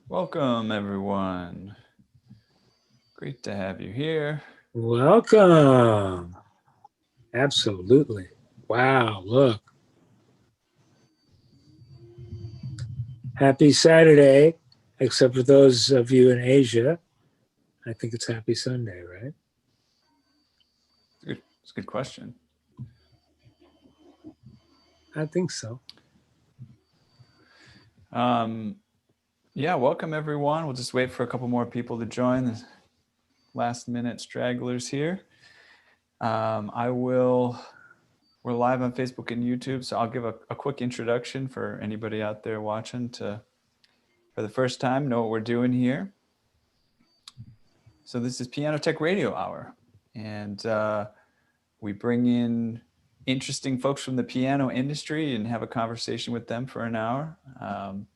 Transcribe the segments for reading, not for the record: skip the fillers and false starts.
Welcome, everyone. Great to have you here. Welcome. Absolutely. Wow, look. Happy Saturday, except for those of you in Asia. I think it's happy Sunday, right? It's a good question. I think so. Um, yeah, welcome, everyone. We'll just wait for a couple more people to join the last minute stragglers here. I will, we're live on Facebook and YouTube, so I'll give a quick introduction for anybody out there watching to, for the first time, know what we're doing here. So this is Piano Tech Radio Hour, and we bring in interesting folks from the piano industry and have a conversation with them for an hour.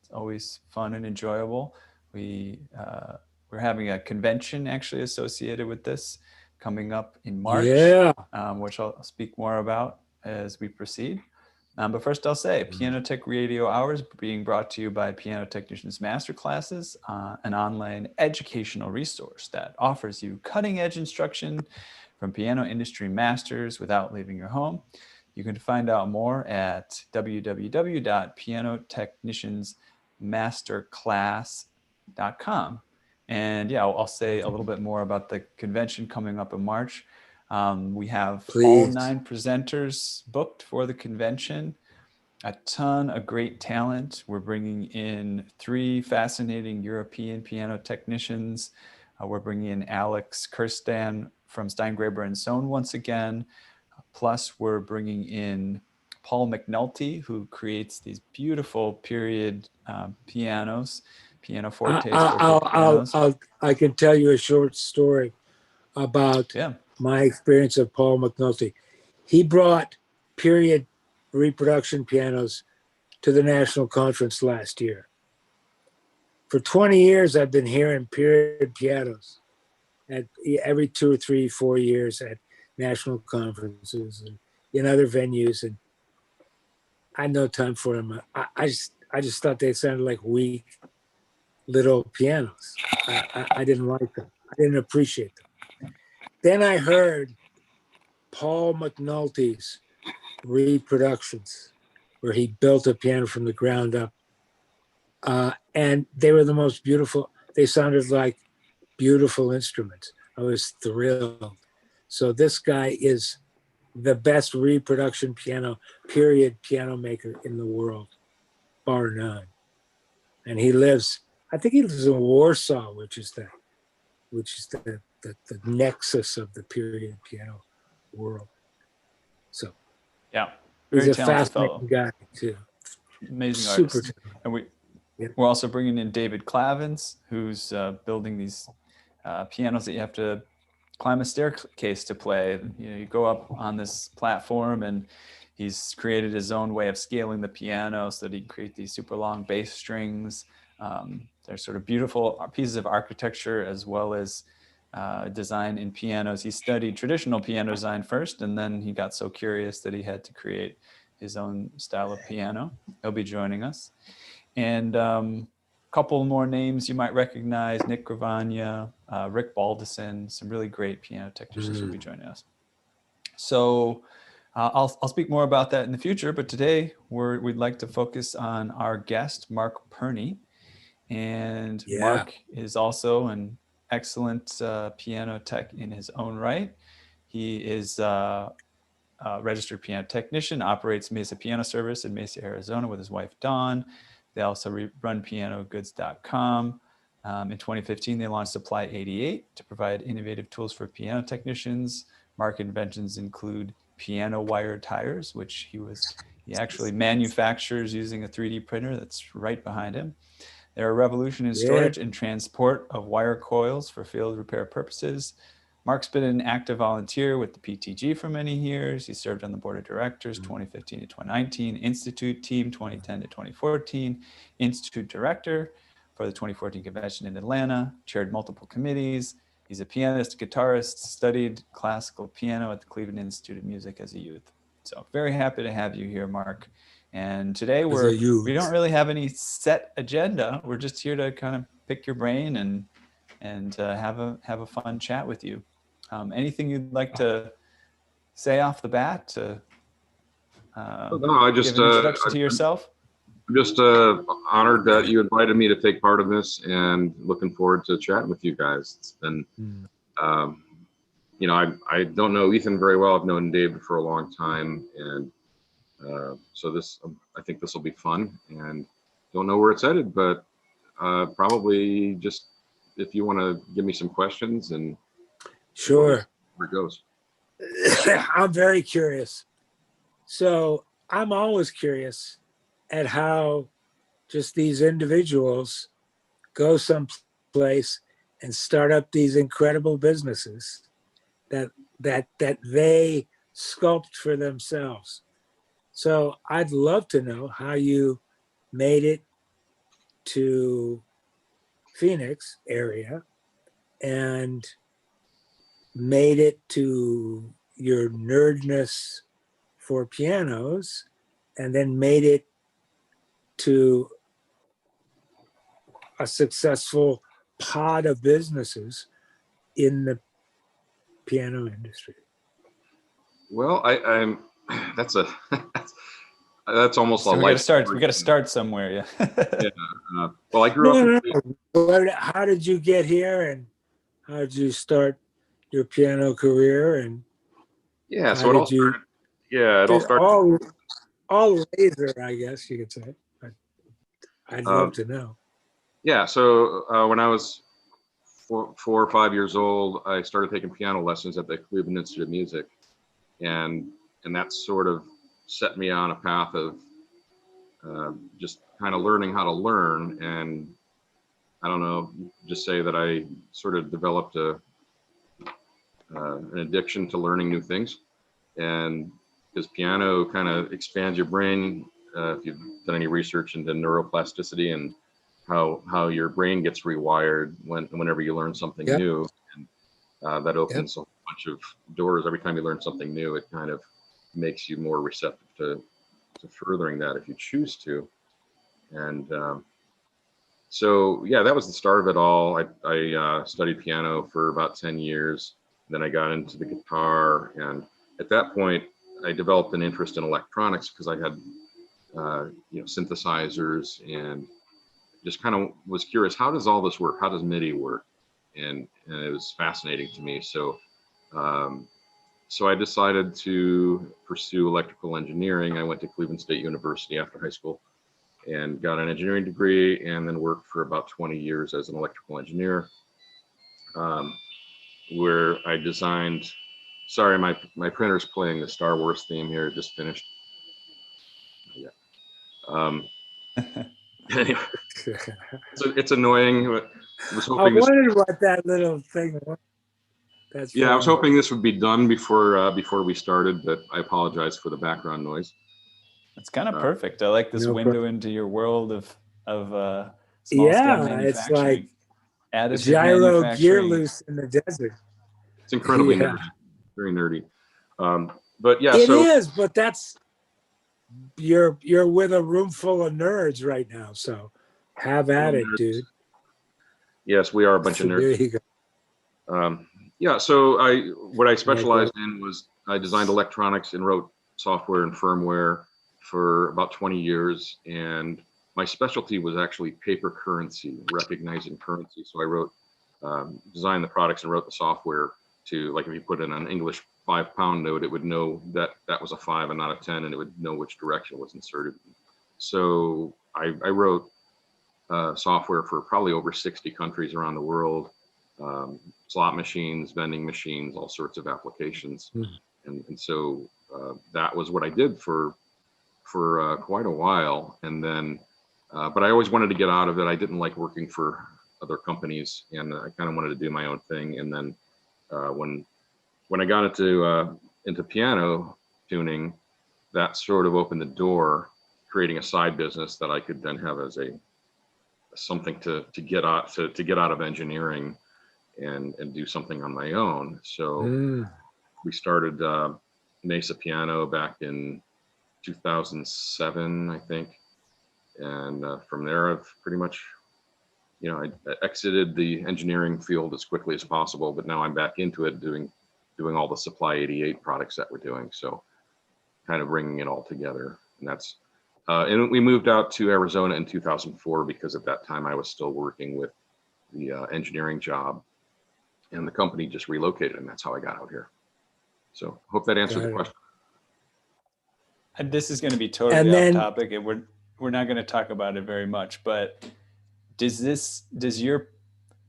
It's always fun and enjoyable. We're having a convention actually associated with this coming up in March, Yeah. which I'll speak more about as we proceed. But first, I'll say Piano Tech Radio Hours being brought to you by Piano Technicians Masterclasses, an online educational resource that offers you cutting edge instruction from piano industry masters without leaving your home. You can find out more at www.pianotechniciansmasterclass.com. And yeah, I'll say a little bit more about the convention coming up in March. We have all Please. 9 presenters booked for the convention, a ton of great talent. We're bringing in 3 fascinating European piano technicians. We're bringing in Alex Kirstan from Steingraber and Sohn once again. Plus, we're bringing in Paul McNulty, who creates these beautiful period pianos, I, pianofortes, I, forte I'll, I'll, pianos. I'll, I can tell you a short story about Yeah. my experience of Paul McNulty. He brought period reproduction pianos to the National Conference last year. For 20 years, I've been hearing period pianos at every 2 or 3, 4 years at national conferences and in other venues, and I had no time for them. I just thought they sounded like weak little pianos. I didn't like them. I didn't appreciate them. Then I heard Paul McNulty's reproductions, where he built a piano from the ground up, and they were the most beautiful. They sounded like beautiful instruments. I was thrilled. So this guy is the best reproduction piano, period piano maker in the world, bar none. And he lives, I think he lives in Warsaw, which is the nexus of the period piano world. So Yeah. he's Very a talented fellow. fascinating guy too. Amazing Super artist. talented. And Yeah. we're also bringing in David Clavins, who's building these pianos that you have to climb a staircase to play. You go up on this platform, and he's created his own way of scaling the piano so that he can create these super long bass strings. They're sort of beautiful pieces of architecture as well as design in pianos. He studied traditional piano design first, and then he got so curious that he had to create his own style of piano. He'll be joining us. And couple more names you might recognize: Nick Gravagna, Rick Baldison, some really great piano technicians will be joining us. So I'll speak more about that in the future, but today we'd like to focus on our guest, Mark Perney. And Yeah. Mark is also an excellent piano tech in his own right. He is a registered piano technician, operates Mesa Piano Service in Mesa, Arizona with his wife, Dawn. They also run pianogoods.com. In 2015, they launched Supply 88 to provide innovative tools for piano technicians. Market inventions include piano wire tires, which he actually manufactures using a 3D printer that's right behind him. They're a revolution in Yeah. storage and transport of wire coils for field repair purposes. Mark's been an active volunteer with the PTG for many years. He served on the board of directors 2015 to 2019, Institute team 2010 to 2014, Institute director for the 2014 convention in Atlanta, chaired multiple committees. He's a pianist, guitarist, studied classical piano at the Cleveland Institute of Music as a youth. So very happy to have you here, Mark. And today As a we don't youth. really have any set agenda. We're just here to kind of pick your brain and have a fun chat with you. Anything you'd like to say off the bat to No, I just give an introduction to yourself? I'm just honored that you invited me to take part of this, and looking forward to chatting with you guys. It's been, um, you know, I don't know Ethan very well. I've known David for a long time, and so this, I think this will be fun, and don't know where it's headed, but probably just if you want to give me some questions and Sure. where it goes. I'm very curious. So I'm always curious at how just these individuals go someplace and start up these incredible businesses that they sculpt for themselves. So I'd love to know how you made it to Phoenix area and made it to your nerdness for pianos, and then made it to a successful pod of businesses in the piano industry. Well, I'm that's a that's almost So a we got to life start. story. We got to start somewhere. Yeah. Yeah. Well, I grew up. No. How did you get here, and how did you start your piano career, and Yeah, so how it all did you started. Yeah, it all started. all laser, I guess you could say. But I'd love to know. Yeah, so when I was 4 or 5 years old, I started taking piano lessons at the Cleveland Institute of Music, and that sort of set me on a path of just kind of learning how to learn. And I don't know, just say that I sort of developed an addiction to learning new things, and because piano kind of expands your brain. If you've done any research into neuroplasticity and how your brain gets rewired whenever you learn something Yep. new, and that opens Yep. a bunch of doors. Every time you learn something new, it kind of makes you more receptive to furthering that if you choose to. And so yeah, that was the start of it all. I studied piano for about 10 years. Then I got into the guitar, and at that point I developed an interest in electronics because I had synthesizers, and just kind of was curious, how does all this work? How does MIDI work? And it was fascinating to me. So so I decided to pursue electrical engineering. I went to Cleveland State University after high school and got an engineering degree, and then worked for about 20 years as an electrical engineer, where I designed. Sorry, my printer's playing the Star Wars theme here. It just finished. Yeah. Anyway, it's annoying. I was I hoping this. wondered what that little thing was. That's Yeah, I was funny. hoping this would be done before we started, but I apologize for the background noise. It's kind of perfect. I like this No window problem. into your world of small scale Yeah, it's manufacturing, like additive gyro gear manufacturing. loose in the desert. It's incredibly Yeah, nerdy, very nerdy. But yeah, it so is. But that's you're with a room full of nerds right now. So have at it, dude. yes, we are a bunch of So there nerds. you go. Yeah, so what I Okay. specialized in was I designed electronics and wrote software and firmware for about 20 years, and my specialty was actually paper currency, recognizing currency. So I wrote, designed the products and wrote the software to, like, if you put in an English £5 note, it would know that that was a 5 and not a 10, and it would know which direction was inserted. So I wrote software for probably over 60 countries around the world, slot machines, vending machines, all sorts of applications. And so that was what I did for quite a while. And then, but I always wanted to get out of it. I didn't like working for other companies, and I kind of wanted to do my own thing. And then when I got into piano tuning, that sort of opened the door, creating a side business that I could then have as something to get out of engineering and do something on my own. So we started Mesa Piano back in 2007, I think, and from there I've pretty much I exited the engineering field as quickly as possible, but now I'm back into it doing all the Supply 88 products that we're doing. So kind of bringing it all together. And that's, and we moved out to Arizona in 2004 because at that time I was still working with the engineering job, and the company just relocated, and that's how I got out here. So hope that answered the question. And this is going to be totally off topic, and we're not going to talk about it very much, but does your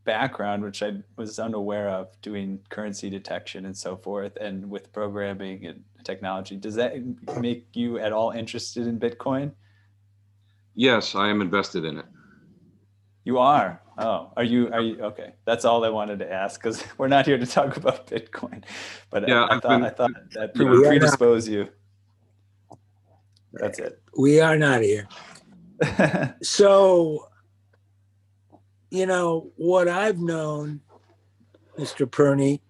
background, which I was unaware of, doing currency detection and so forth, and with programming and technology, does that make you at all interested in Bitcoin? Yes, I am invested in it. You are? Oh, are you okay? That's all I wanted to ask, because we're not here to talk about Bitcoin, but yeah, I thought that would predispose you. That's it. We are not here. So, what I've known, Mr. Perney,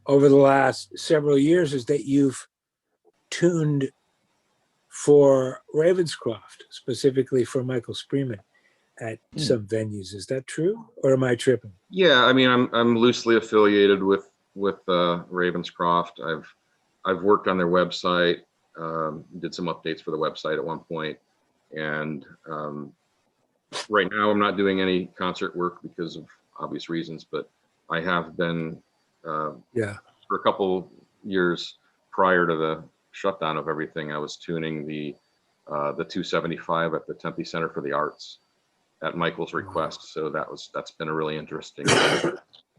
over the last several years is that you've tuned for Ravenscroft, specifically for Michael Spreeman at some venues. Is that true, or am I tripping? Yeah, I mean, I'm loosely affiliated with Ravenscroft. I've worked on their website, did some updates for the website at one point, and right now I'm not doing any concert work because of obvious reasons, but I have been for a couple years prior to the shutdown of everything. I was tuning the 275 at the Tempe Center for the Arts at Michael's request. So that's been a really interesting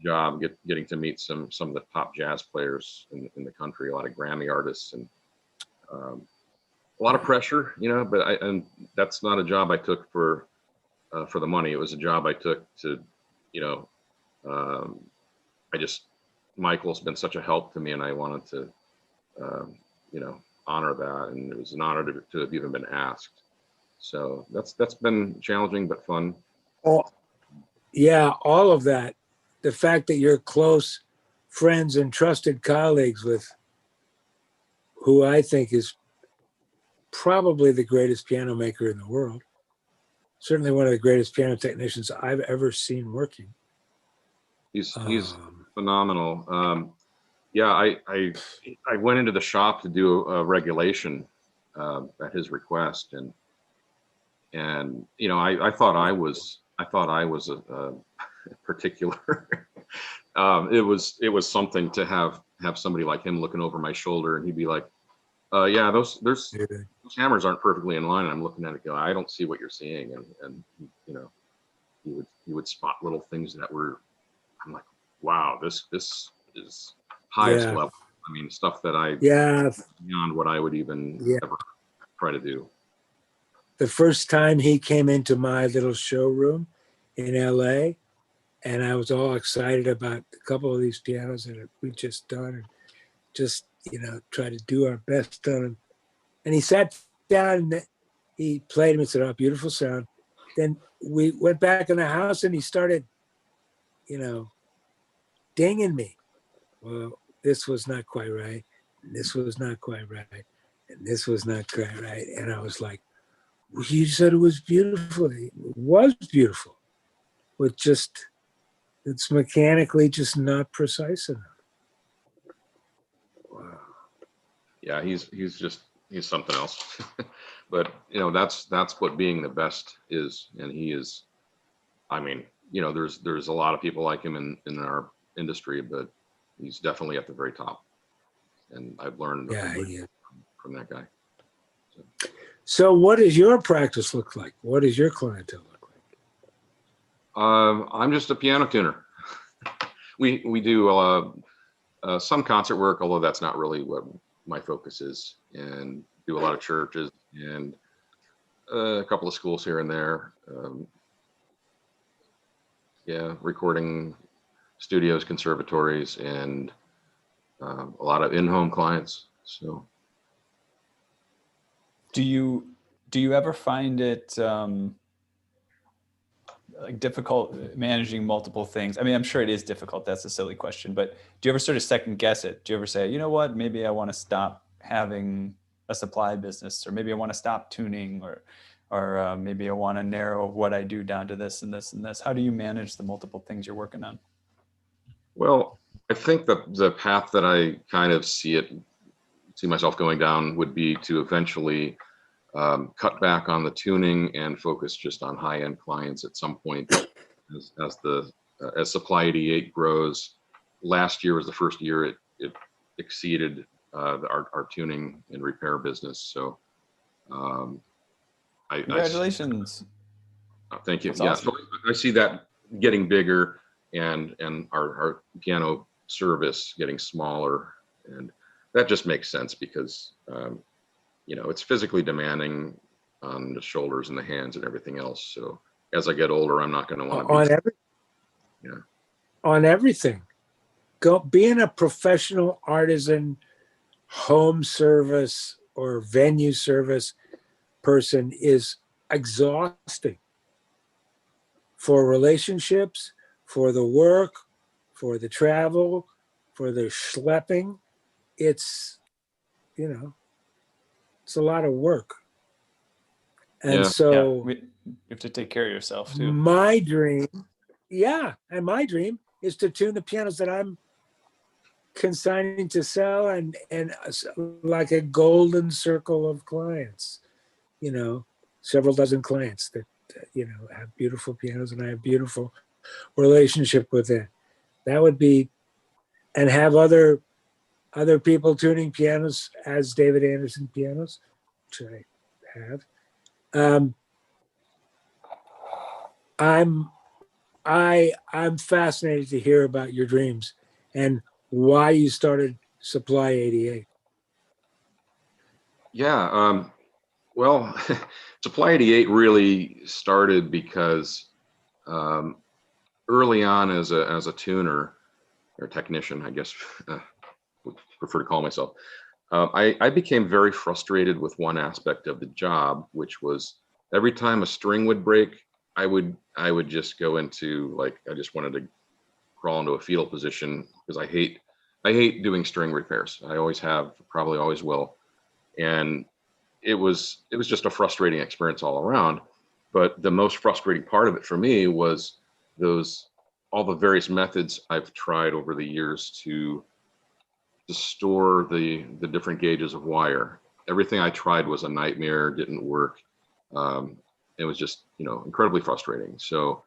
job, getting to meet some of the top jazz players in the country, a lot of Grammy artists, and a lot of pressure, but and that's not a job I took for the money. It was a job I took to, Michael's been such a help to me, and I wanted to, honor that. And it was an honor to have even been asked. So that's been challenging, but fun. Oh, yeah, all of that. The fact that you're close friends and trusted colleagues with who I think is probably the greatest piano maker in the world. Certainly one of the greatest piano technicians I've ever seen working. He's phenomenal. Yeah, I went into the shop to do a regulation at his request, and I thought I was a particular. It was something to have somebody like him looking over my shoulder, and he'd be like, "Yeah, those hammers aren't perfectly in line." And I'm looking at it, going, "I don't see what you're seeing," and he would spot little things that were. I'm like, "Wow, this is highest level." I mean, stuff that beyond what I would even ever try to do. The first time he came into my little showroom in LA, and I was all excited about a couple of these pianos that we just done, and just try to do our best on them. And he sat down and he played them and said, "Oh, beautiful sound." Then we went back in the house and he started, dinging me. Well, this was not quite right. And this was not quite right. And this was not quite right. And I was like, well, you said it was beautiful. It was beautiful. But it's mechanically just not precise enough. Wow. Yeah, he's something else. But that's what being the best is, and he is. I mean, there's a lot of people like him in our industry, but he's definitely at the very top, and I've learned from that guy. So what does your practice look like? What does your clientele look like? I'm just a piano tuner. We do some concert work, although that's not really what my focus is, and do a lot of churches and a couple of schools here and there. Recording studios, conservatories, and a lot of in-home clients. So, do you ever find it like difficult managing multiple things? I mean, I'm sure it is difficult. That's a silly question, but do you ever sort of second guess it? Do you ever say, you know what, maybe I want to stop having a supply business, or maybe I want to stop tuning, or or maybe I want to narrow what I do down to this and this and this. How do you manage the multiple things you're working on? Well, I think that the path that I kind of see myself going down would be to eventually cut back on the tuning and focus just on high-end clients at some point as Supply 88 grows. Last year was the first year it exceeded our tuning and repair business. So Congratulations. Thank you. That's Yeah, awesome. so I see that getting bigger and our piano service getting smaller, and that just makes sense because it's physically demanding on the shoulders and the hands and everything else. So as I get older, I'm not going to want to be on everything. Being a professional artisan home service or venue service person is exhausting for relationships, for the work, for the travel, for the schlepping. It's it's a lot of work. And so you have to take care of yourself too. my dream is to tune the pianos that I'm consigning to sell and like a golden circle of clients, several dozen clients that have beautiful pianos, and I have beautiful relationship with it. That would be, and have other people tuning pianos as David Anderson pianos, which I have. I'm fascinated to hear about your dreams and why you started Supply 88. Yeah, well, Supply 88 really started because early on as a tuner or technician, I guess, would prefer to call myself, I became very frustrated with one aspect of the job, which was every time a string would break, I would just go into, like, I just wanted to crawl into a fetal position because I hate doing string repairs. I always have, probably always will. And it was just a frustrating experience all around. But the most frustrating part of it for me was all the various methods I've tried over the years to store the different gauges of wire. Everything I tried was a nightmare, didn't work. It was just, incredibly frustrating. So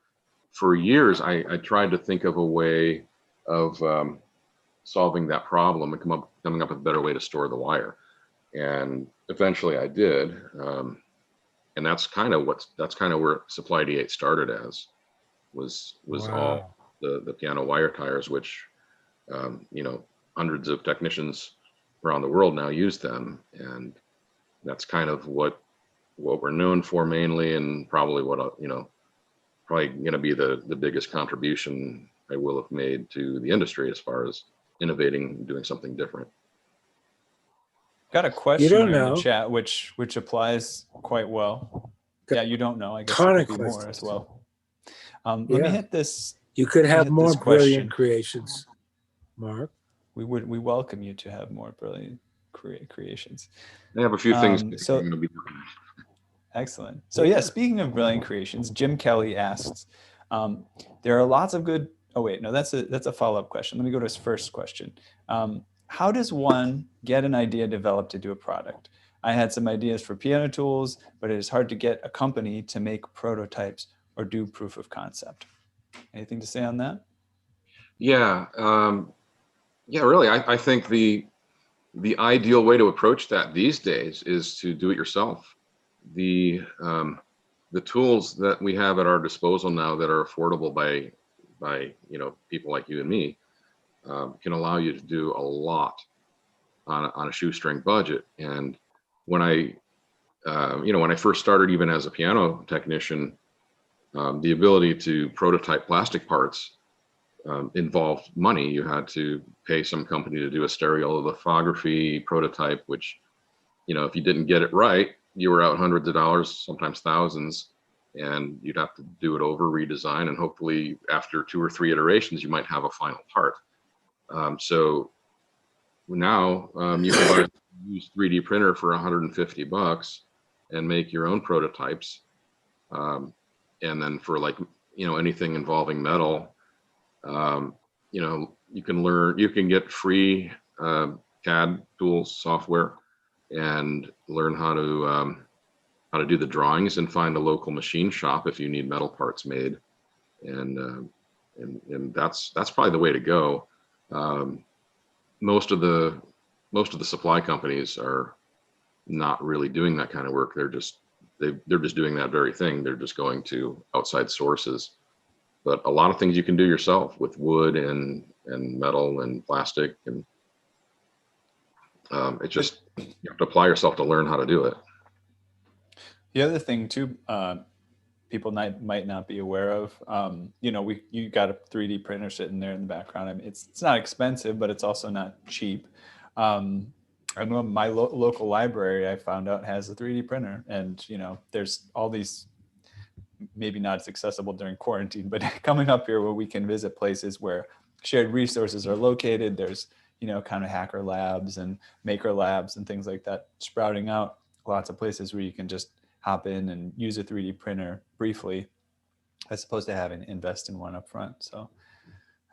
for years, I tried to think of a way of solving that problem and coming up with a better way to store the wire. And eventually I did. And that's kind of where Supply 88 started as, was Wow. all the piano wire tires, which, hundreds of technicians around the world now use them. And that's kind of what we're known for mainly, and probably probably going to be the biggest contribution I will have made to the industry as far as innovating and doing something different. Got a question here in the chat, which applies quite well. Yeah, you don't know. I guess there could be more as well. Let me hit this. You could have more brilliant creations, Mark. We welcome you to have more brilliant creations. I have a few things I'm going to be doing. Excellent. So yeah, speaking of brilliant creations, Jim Kelly asks, there are lots of good. Oh wait, no, that's a follow-up question. Let me go to his first question. How does one get an idea developed to do a product? I had some ideas for piano tools, but it is hard to get a company to make prototypes or do proof of concept. Anything to say on that? Yeah, really. I think the ideal way to approach that these days is to do it yourself. The tools that we have at our disposal now that are affordable by people like you and me can allow you to do a lot on a shoestring budget. And when I first started, even as a piano technician, the ability to prototype plastic parts involved money. You had to pay some company to do a stereolithography prototype, which, if you didn't get it right, you were out hundreds of dollars, sometimes thousands, and you'd have to do it over, redesign, and hopefully after 2 or 3 iterations, you might have a final part. So now you can buy a used 3D printer for $150, and make your own prototypes. And then for like, anything involving metal, you can get free CAD tools software and learn how to do the drawings and find a local machine shop if you need metal parts made. And that's probably the way to go. Most of the supply companies are not really doing that kind of work. They're just doing that very thing. They're just going to outside sources. But a lot of things you can do yourself with wood and metal and plastic, and it just, you have to apply yourself to learn how to do it. The other thing too, people might not be aware of, you got a 3D printer sitting there in the background. I mean, it's not expensive, but it's also not cheap. I know my local library, I found out, has a 3D printer, and there's all these, maybe not as accessible during quarantine, but coming up here where we can visit places where shared resources are located. There's kind of hacker labs and maker labs and things like that sprouting out. Lots of places where you can just hop in and use a 3D printer briefly, as opposed to having to invest in one up front. So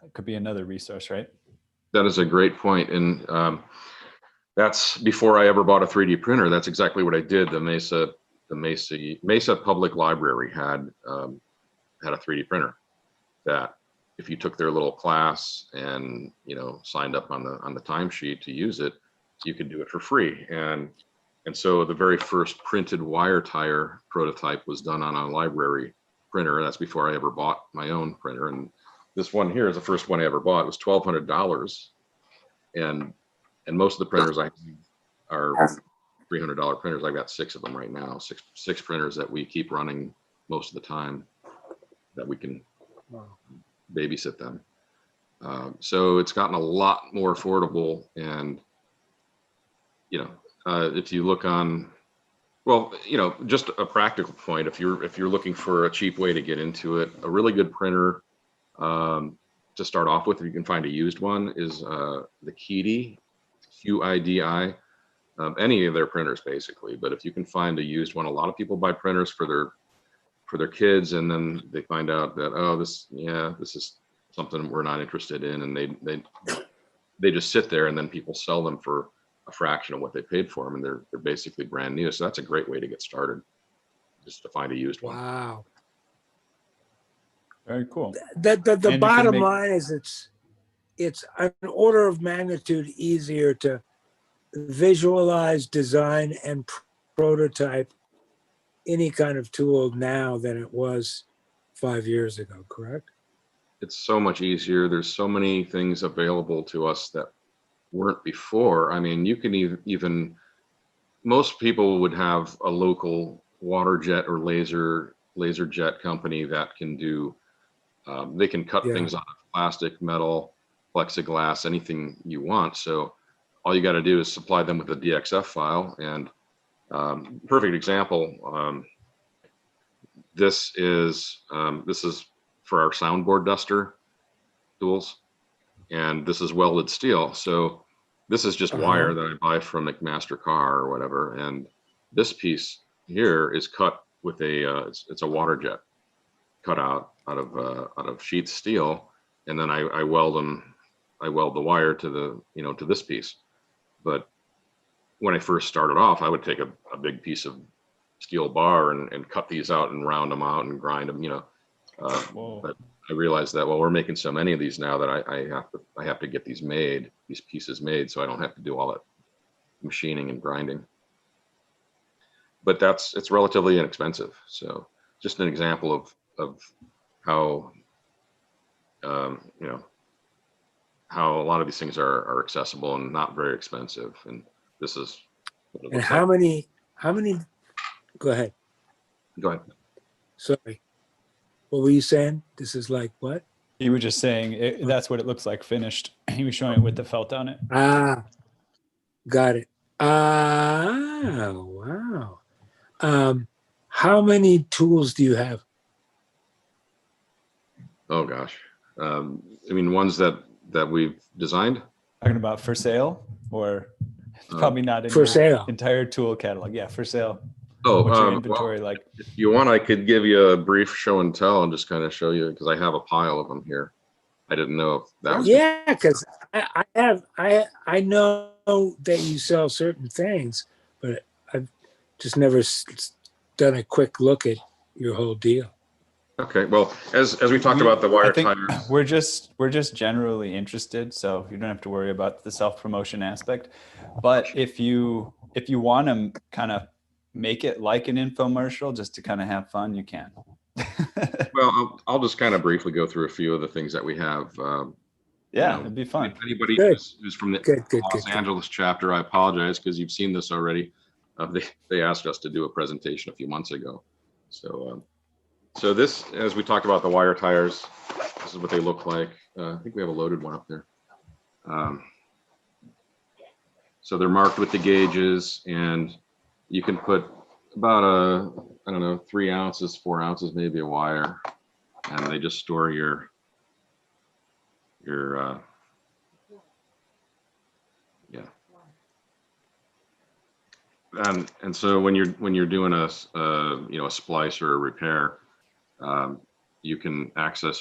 it could be another resource, right? That is a great point. And that's before I ever bought a 3D printer. That's exactly what I did. The Mesa Public Library had a 3D printer that if you took their little class and signed up on the timesheet to use it, you could do it for free. And so the very first printed wire tire prototype was done on a library printer. That's before I ever bought my own printer. And this one here is the first one I ever bought. It was $1,200. And most of the printers I have are $300 printers. I've got 6 of them right now, six printers that we keep running most of the time, that we can babysit them. So it's gotten a lot more affordable. And, if you look on, just a practical point, if you're looking for a cheap way to get into it, a really good printer to start off with, if you can find a used one, is the QIDI, QIDI. Any of their printers basically, but if you can find a used one, a lot of people buy printers for their kids, and then they find out that, this is something we're not interested in, and they just sit there, and then people sell them for a fraction of what they paid for them, and they're basically brand new. So that's a great way to get started, just to find a used one. Wow. Very cool. The bottom line is it's an order of magnitude easier to visualize, design, and prototype any kind of tool now than it was 5 years ago, correct? It's so much easier. There's so many things available to us that weren't before. I mean, you can even most people would have a local water jet or laser jet company that can do, they can cut things out of plastic, metal, plexiglass, anything you want. So all you got to do is supply them with a DXF file. And perfect example, this is for our soundboard duster tools, and this is welded steel. So this is just wire that I buy from McMaster-Carr or whatever. And this piece here is cut with it's a water jet cut out of sheet steel, and then I weld the wire to to this piece. But when I first started off, I would take a big piece of steel bar and cut these out and round them out and grind them, but I realized that, well, we're making so many of these now that I have to get these pieces made, so I don't have to do all that machining and grinding. But it's relatively inexpensive. So just an example of how how a lot of these things are accessible and not very expensive. And this is what it looks how like. many go ahead. Go ahead. Sorry, what were you saying? This is like what? He was just saying that's what it looks like finished. He was showing it with the felt on it. Got it. Wow. How many tools do you have? Oh gosh. I mean, ones that we've designed. Talking about for sale, or probably not in for your sale. entire tool catalog. Yeah, for sale. Oh, What's your well, inventory like? if you want, I could give you a brief show and tell and just kind of show you, because I have a pile of them here. I didn't know if that was. Yeah, because I know that you sell certain things, but I've just never done a quick look at your whole deal. Okay, well, as we talked about the I wire think tires, we're just generally interested, so you don't have to worry about the self-promotion aspect. But if you want to kind of make it like an infomercial just to kind of have fun, you can. well, I'll just kind of briefly go through a few of the things that we have. Yeah, it'd be fun. Anybody Good. who's from the Good. Los Angeles chapter, I apologize because you've seen this already. They asked us to do a presentation a few months ago. So this, as we talked about the wire tires, this is what they look like. I think we have a loaded one up there. So they're marked with the gauges, and you can put about I don't know, 3 ounces, 4 ounces, maybe a wire, and they just store your yeah. And so when you're doing a a splice or a repair, you can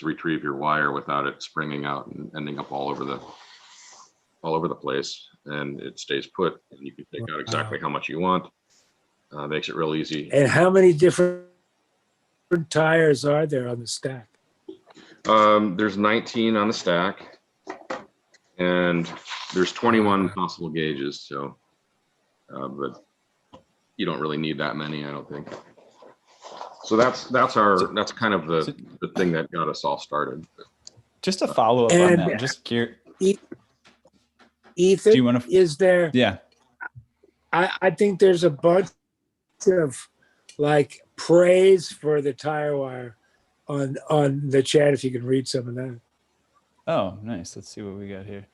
retrieve your wire without it springing out and ending up all over the place, and it stays put, and you can take out exactly how much you want. Makes it real easy. And how many different tires are there on the stack? There's 19 on the stack, and there's 21 possible gauges. So, but you don't really need that many, I don't think. So that's kind of the thing that got us all started. Just to follow up on that, just curious. Ethan, Do you want to? is there? Yeah. I think there's a bunch of like praise for the tire wire on the chat. If you can read some of that. Oh, nice. Let's see what we got here.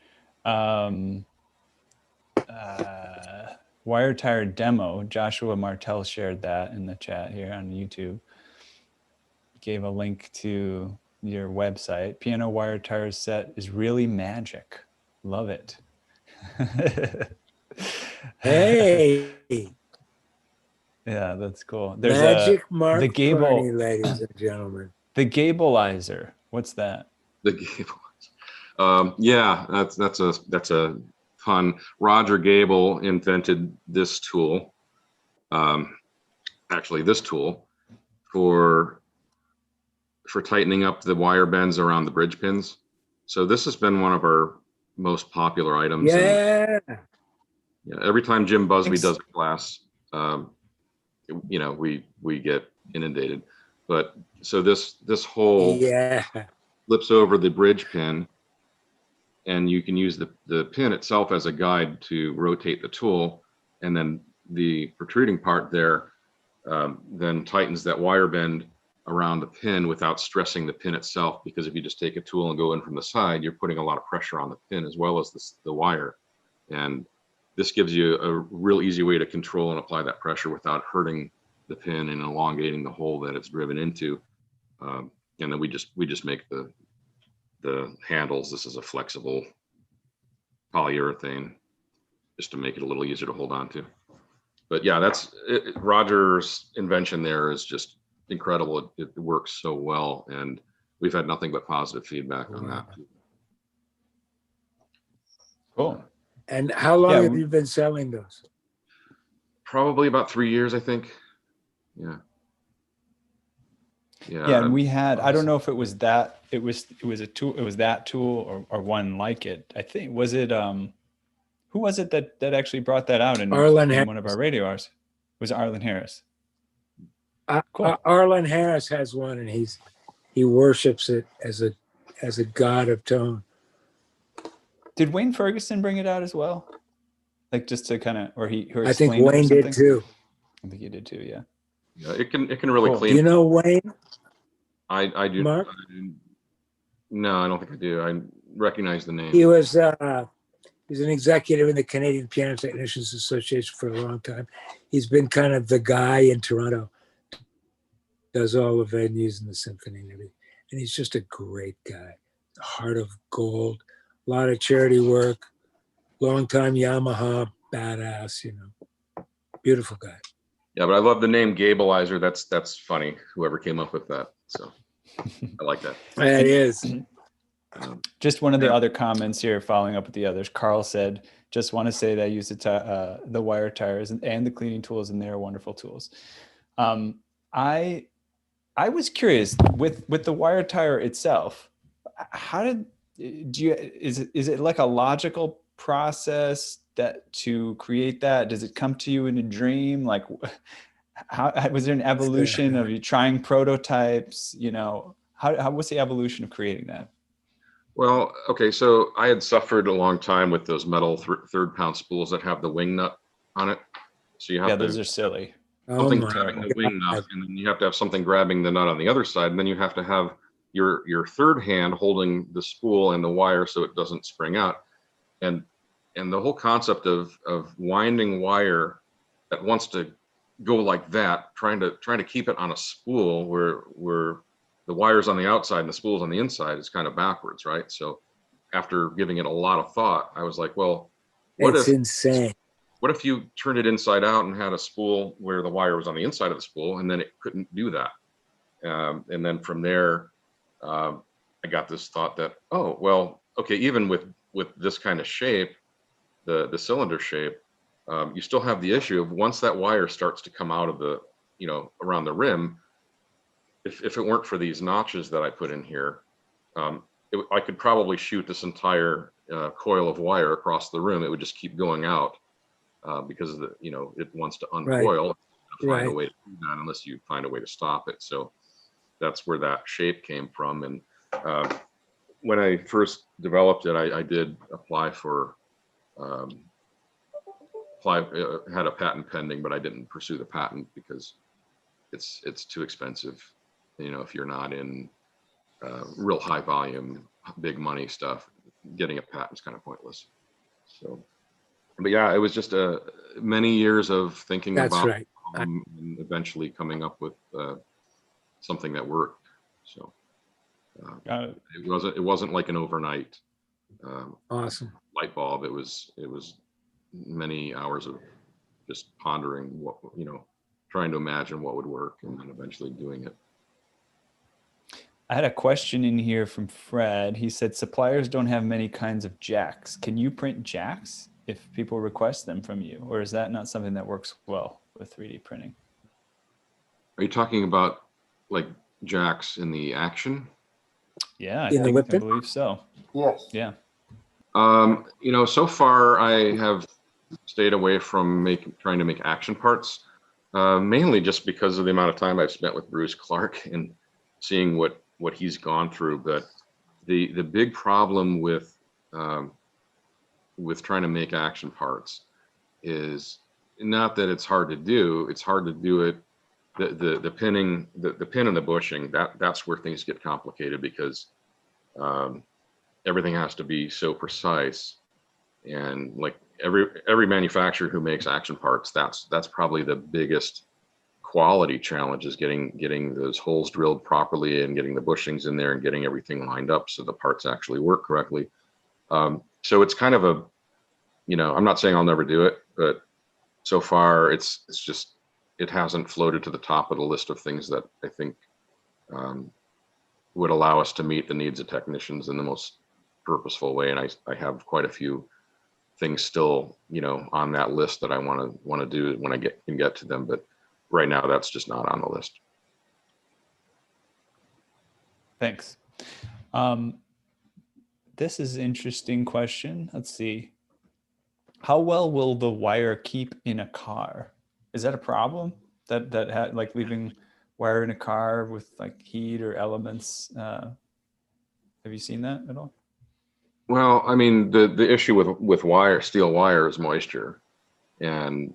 Wire tire demo. Joshua Martell shared that in the chat here on YouTube. Gave a link to your website. Piano wire tire set is really magic. Love it. Hey, Yeah, that's cool. There's Magic Mark the Gable, Carney, ladies and gentlemen. the Gableizer. What's that? The Gable. Yeah, that's a pun. Roger Gable invented this tool. Actually, this tool for tightening up the wire bends around the bridge pins. So this has been one of our most popular items. Yeah. And, every time Jim Busby does a class, we get inundated. But so this hole flips over the bridge pin, and you can use the pin itself as a guide to rotate the tool, and then the protruding part there then tightens that wire bend around the pin without stressing the pin itself, because if you just take a tool and go in from the side, you're putting a lot of pressure on the pin as well as the wire. And this gives you a real easy way to control and apply that pressure without hurting the pin and elongating the hole that it's driven into. And then we just make the handles. This is a flexible polyurethane just to make it a little easier to hold on to. But yeah, that's it. Roger's invention there is just incredible. It works so well, and we've had nothing but positive feedback on that. Cool. And how long have you been selling those? Probably about 3 years, I think. Yeah. Yeah, and we had, I don't know if it was that, it was a tool, it was that tool or one like it. I think, was it, who was it that actually brought that out in one of our radio hours? Was it Arlen Harris? Cool. Arlen Harris has one, and he worships it as a god of tone. Did Wayne Ferguson bring it out as well? Like just to kind of, I think Wayne did too. I think he did too. Yeah. Yeah, it can really clean. Do you know Wayne? I do. Mark? No, I don't think I do. I recognize the name. He was he's an executive in the Canadian Piano Technicians Association for a long time. He's been kind of the guy in Toronto, does all the venues and the symphony and everything. And he's just a great guy. Heart of gold, a lot of charity work, long time Yamaha badass, beautiful guy. Yeah, but I love the name Gableizer. That's funny. Whoever came up with that. So I like that. It is. Just one of the other comments here, following up with the others. Carl said, "Just want to say that I use the wire tires and the cleaning tools, and they're wonderful tools." I was curious with the wire tire itself. How is it like a logical process that to create that? Does it come to you in a dream? Like, how was there an evolution of you trying prototypes? You know, how was the evolution of creating that? Well, okay, so I had suffered a long time with those metal third pound spools that have the wing nut on it. So you have Those are silly. something grabbing the wing nut, and then you have to have something grabbing the nut on the other side, and then you have to have your third hand holding the spool and the wire so it doesn't spring out. And the whole concept of winding wire that wants to go like that, trying to keep it on a spool where the wire's on the outside and the spool's on the inside is kind of backwards, right? So after giving it a lot of thought, I was like, well, it's insane. What if you turned it inside out and had a spool where the wire was on the inside of the spool, and then it couldn't do that? And then from there, I got this thought that, oh, well, okay, even with this kind of shape, the cylinder shape, you still have the issue of once that wire starts to come out of the, around the rim, if it weren't for these notches that I put in here, I could probably shoot this entire coil of wire across the room. It would just keep going out because of it wants to uncoil. Right. Find a way to do that unless you find a way to stop it. So that's where that shape came from. And when I first developed it, I did apply for had a patent pending, but I didn't pursue the patent because it's too expensive. If you're not in real high volume, big money stuff, getting a patent's kind of pointless. So, but yeah, it was just many years of thinking about and eventually coming up with something that worked. So it wasn't like an overnight awesome light bulb. It was many hours of just pondering what, trying to imagine what would work and then eventually doing it. I had a question in here from Fred. He said, suppliers don't have many kinds of jacks. Can you print jacks if people request them from you? Or is that not something that works well with 3D printing? Are you talking about like jacks in the action? Yeah, I believe so. Yes. Yeah. So far I have stayed away from trying to make action parts, mainly just because of the amount of time I've spent with Bruce Clark and seeing what he's gone through. But the big problem with trying to make action parts is not that it's hard to do. It's hard to do it. The pinning, the pin and the bushing, that's where things get complicated because everything has to be so precise. And like every manufacturer who makes action parts, that's probably the biggest quality challenge, is getting those holes drilled properly and getting the bushings in there and getting everything lined up so the parts actually work correctly. So it's kind of I'm not saying I'll never do it, but so far it hasn't floated to the top of the list of things that I think would allow us to meet the needs of technicians in the most purposeful way. And I have quite a few things still, on that list that I want to do when I can get to them. But right now, that's just not on the list. Thanks. This is an interesting question. Let's see. How well will the wire keep in a car? Is that a problem? That like leaving wire in a car with like heat or elements? Have you seen that at all? Well, I mean, the issue with steel wire is moisture, and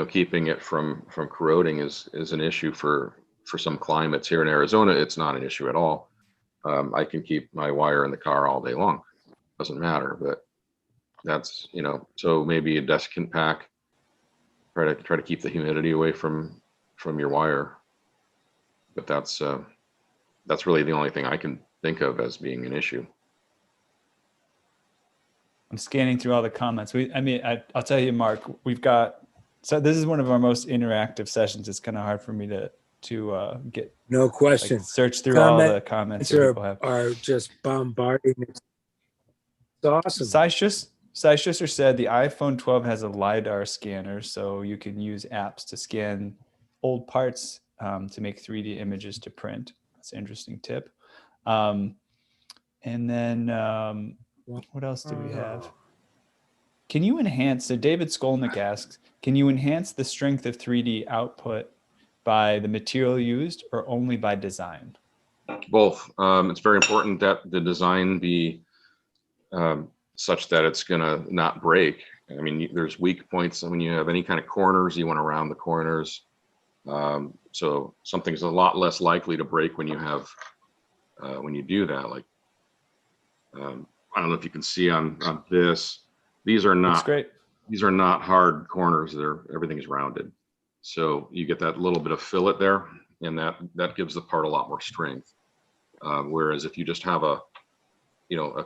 keeping it from corroding is an issue for some climates. Here in Arizona, it's not an issue at all. I can keep my wire in the car all day long, doesn't matter. But that's so maybe a desiccant pack. Try to keep the humidity away from your wire. But that's really the only thing I can think of as being an issue. I'm scanning through all the comments. I'll tell you, Mark, we've got So this is one of our most interactive sessions. It's kind of hard for me to get No question. search through all the comments that people have. Are just bombarding. It's awesome. Cy Schusser said the iPhone 12 has a LiDAR scanner, so you can use apps to scan old parts to make 3D images to print. That's an interesting tip. And then what else do we have? Can you enhance, so David Skolnick asks, can you enhance the strength of 3D output by the material used or only by design? Both. It's very important that the design be such that it's gonna not break. I mean, there's weak points. When you have any kind of corners, you want to round the corners. So something's a lot less likely to break when you have, when you do that. Like, I don't know if you can see on this, these are not, these are not hard corners. Everything is rounded. So you get that little bit of fillet there, and that gives the part a lot more strength. Whereas if you just have a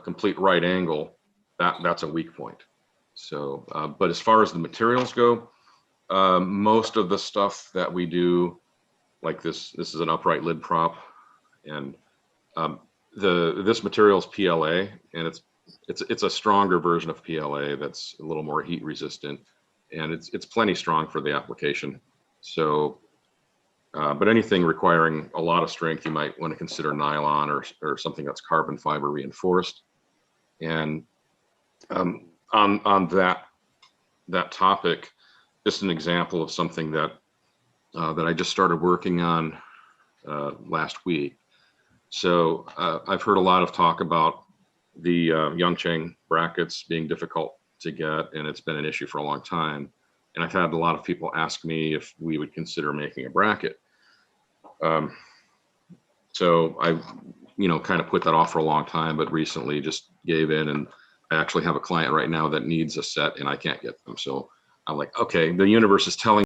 complete right angle, that's a weak point. So, but as far as the materials go, most of the stuff that we do, like this is an upright lid prop, and this material is PLA, and it's a stronger version of PLA that's a little more heat resistant, and it's plenty strong for the application. So, but anything requiring a lot of strength, you might want to consider nylon or something that's carbon fiber reinforced. And on that topic, just an example of something that I just started working on last week. So I've heard a lot of talk about the Yongcheng brackets being difficult to get, and it's been an issue for a long time. And I've had a lot of people ask me if we would consider making a bracket. So I, kind of put that off for a long time, but recently just gave in, and I actually have a client right now that needs a set and I can't get them. So I'm like, okay, the universe is telling